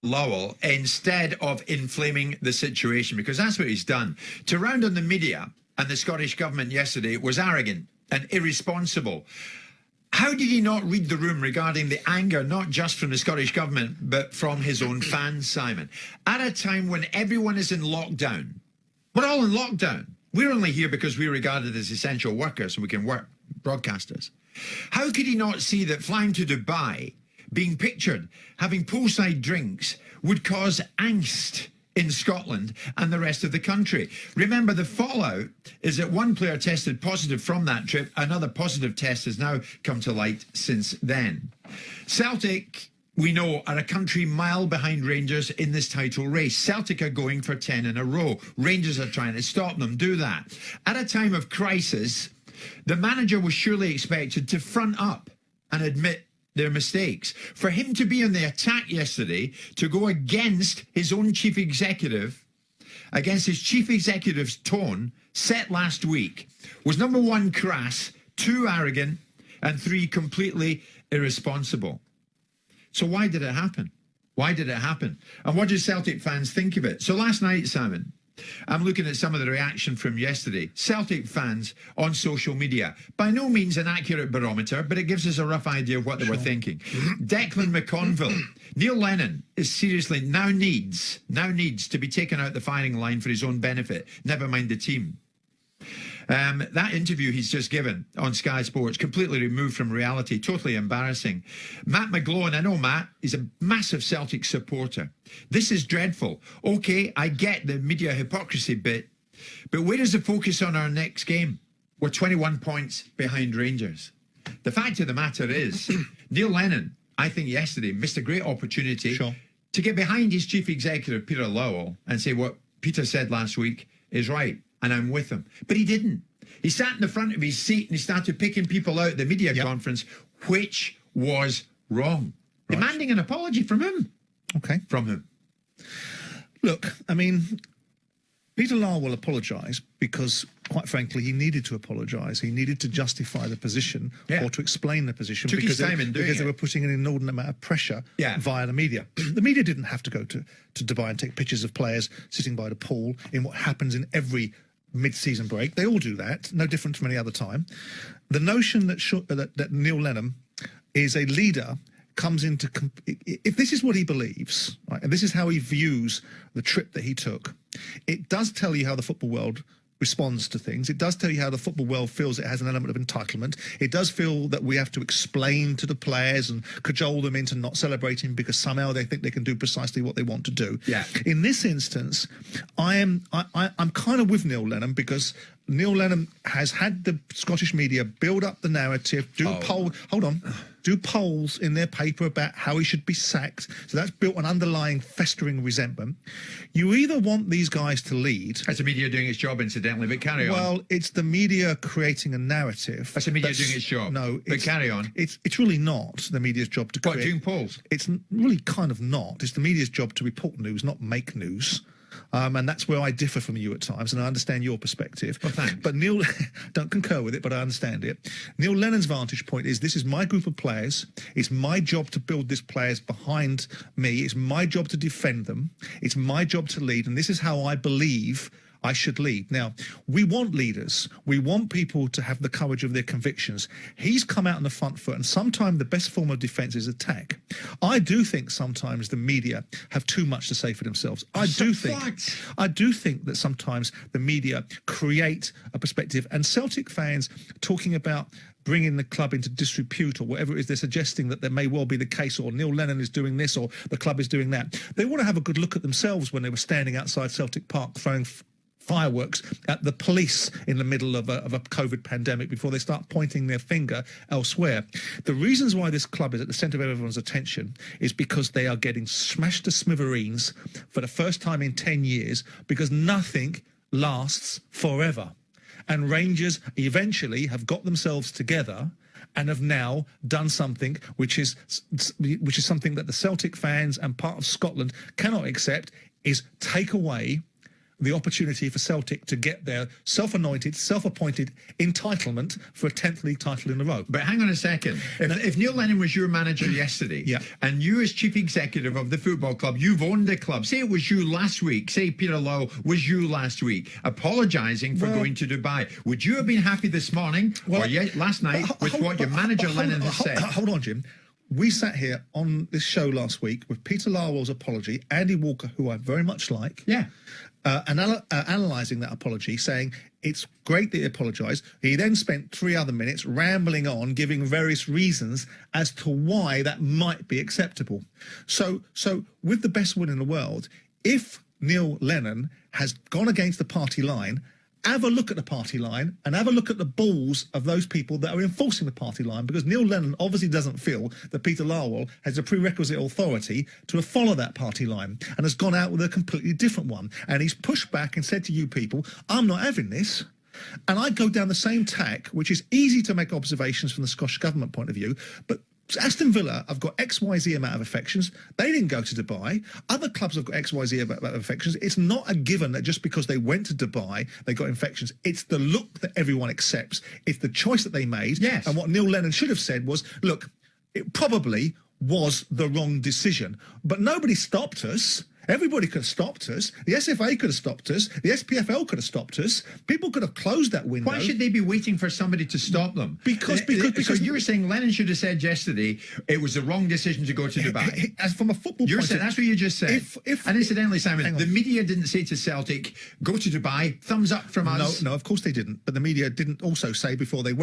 Lowell instead of inflaming the situation, because that's what he's done. To round on the media and the Scottish government yesterday was arrogant and irresponsible. How did he not read the room regarding the anger, not just from the Scottish government, but from his own fans, Simon? At a time when everyone is in lockdown, we're all in lockdown. We're only here because we're regarded as essential workers and we can work, broadcasters. How could he not see that flying to Dubai, being pictured having poolside drinks, would cause angst in Scotland and the rest of the country? Remember, the fallout is that one player tested positive from that trip. Another positive test has now come to light since then. Celtic, we know, are a country mile behind Rangers in this title race. Celtic are going for 10 in a row. Rangers are trying to stop them do that. At a time of crisis, the manager was surely expected to front up and admit their mistakes. For him to be on the attack yesterday, to go against his own chief executive, against his chief executive's tone set last week, was number one, crass, two, arrogant, and three, completely irresponsible. So why did it happen? Why did it happen? And what do Celtic fans think of it? So last night, Simon, I'm looking at some of the reaction from yesterday. Celtic fans on social media. By no means an accurate barometer, but it gives us a rough idea of what they were thinking. Declan McConville. Neil Lennon is seriously now needs to be taken out the firing line for his own benefit, never mind the team. That interview he's just given on Sky Sports, completely removed from reality, totally embarrassing. Matt McGlowan, I know Matt, is a massive Celtic supporter. This is dreadful. Okay, I get the media hypocrisy bit, but where is the focus on our next game? We're 21 points behind Rangers. The fact of the matter is, Neil Lennon, I think yesterday, missed a great opportunity to get behind his chief executive, Peter Lowell, and say what Peter said last week is right. And I'm with him. But he didn't. He sat in the front of his seat and he started picking people out at the media conference, which was wrong. Right. Demanding an apology from him. Okay. From him. Look, I mean, Peter Lowell will apologise because, quite frankly, he needed to apologise. He needed to justify the position or to explain the position because they were putting an inordinate amount of pressure via the media. The media didn't have to go to Dubai and take pictures of players sitting by the pool in what happens in every mid-season break. They all do that, no different from any other time. The notion that Neil Lennon is a leader comes into, if this is what he believes, right, and this is how he views the trip that he took, it does tell you how the football world responds to things. It does tell you how the football world feels it has an element of entitlement. It does feel that we have to explain to the players and cajole them into not celebrating because somehow they think they can do precisely what they want to do. Yeah. In this instance, I'm kind of with Neil Lennon because Neil Lennon has had the Scottish media build up the narrative, do polls in their paper about how he should be sacked. So that's built an underlying festering resentment. You either want these guys to lead. That's the media doing its job, incidentally, but carry on. Well, it's the media creating a narrative. That's the media doing its job. No, but carry on. It's really not the media's job to create. What, doing polls? It's really kind of not. It's the media's job to report news, not make news. And that's where I differ from you at times, and I understand your perspective. Well, thanks. But Neil, don't concur with it, but I understand it. Neil Lennon's vantage point is this is my group of players. It's my job to build these players behind me. It's my job to defend them. It's my job to lead, and this is how I believe I should lead. Now, we want leaders. We want people to have the courage of their convictions. He's come out on the front foot, and sometimes the best form of defence is attack. I do think sometimes the media have too much to say for themselves. I do think that sometimes the media create a perspective, and Celtic fans talking about bringing the club into disrepute or whatever it is they're suggesting that there may well be the case, or Neil Lennon is doing this or the club is doing that. They want to have a good look at themselves when they were standing outside Celtic Park throwing fireworks at the police in the middle of a COVID pandemic before they start pointing their finger elsewhere. The reasons why this club is at the centre of everyone's attention is because they are getting smashed to smithereens for the first time in 10 years because nothing lasts forever. And Rangers eventually have got themselves together and have now done something which is something that the Celtic fans and part of Scotland cannot accept, is take away the opportunity for Celtic to get their self-anointed, self-appointed entitlement for a 10th league title in a row. But hang on a second. If Neil Lennon was your manager yesterday, Yeah. and you as chief executive of the football club, you've owned the club, say it was you last week, say Peter Lowell was you last week, apologising for going to Dubai, would you have been happy this morning or last night with what your manager Lennon has said? Hold on, Jim. We sat here on this show last week with Peter Larwell's apology, Andy Walker, who I very much like, analysing that apology, saying it's great that he apologised. He then spent 3 other minutes rambling on, giving various reasons as to why that might be acceptable. So with the best will in the world, if Neil Lennon has gone against the party line, have a look at the party line and have a look at the balls of those people that are enforcing the party line, because Neil Lennon obviously doesn't feel that Peter Larwell has a prerequisite authority to follow that party line and has gone out with a completely different one. And he's pushed back and said to you people, I'm not having this. And I go down the same tack, which is easy to make observations from the Scottish Government point of view, but Aston Villa have got XYZ amount of affections. They didn't go to Dubai. Other clubs have got XYZ amount of affections. It's not a given that just because they went to Dubai, they got infections. It's the look that everyone accepts. It's the choice that they made. Yes. And what Neil Lennon should have said was, look, it probably was the wrong decision, but nobody stopped us. Everybody could have stopped us. The SFA could have stopped us. The SPFL could have stopped us. People could have closed that window. Why should they be waiting for somebody to stop them? Because so you were saying Lennon should have said yesterday it was the wrong decision to go to Dubai. As from a football You're point saying that's what you just said. And incidentally, Simon, the media didn't say to Celtic, go to Dubai, thumbs up from us. No, of course they didn't. But the media didn't also say before they went